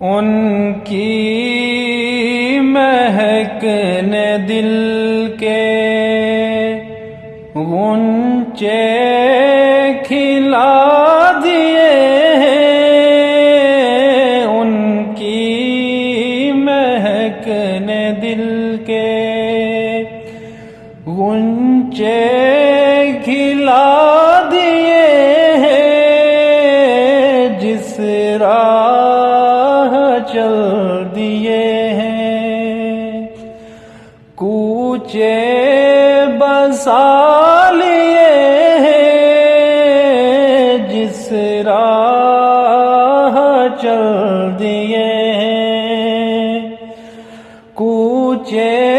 उनकी महक ने दिल के गुंचे खिला दिए हैं। उनकी महक ने दिल के गुंचे खिला दिए हैं। जिस राह चल दिए हैं, कूचे बसा लिए हैं। जिस राह चल दिए हैं, कूचे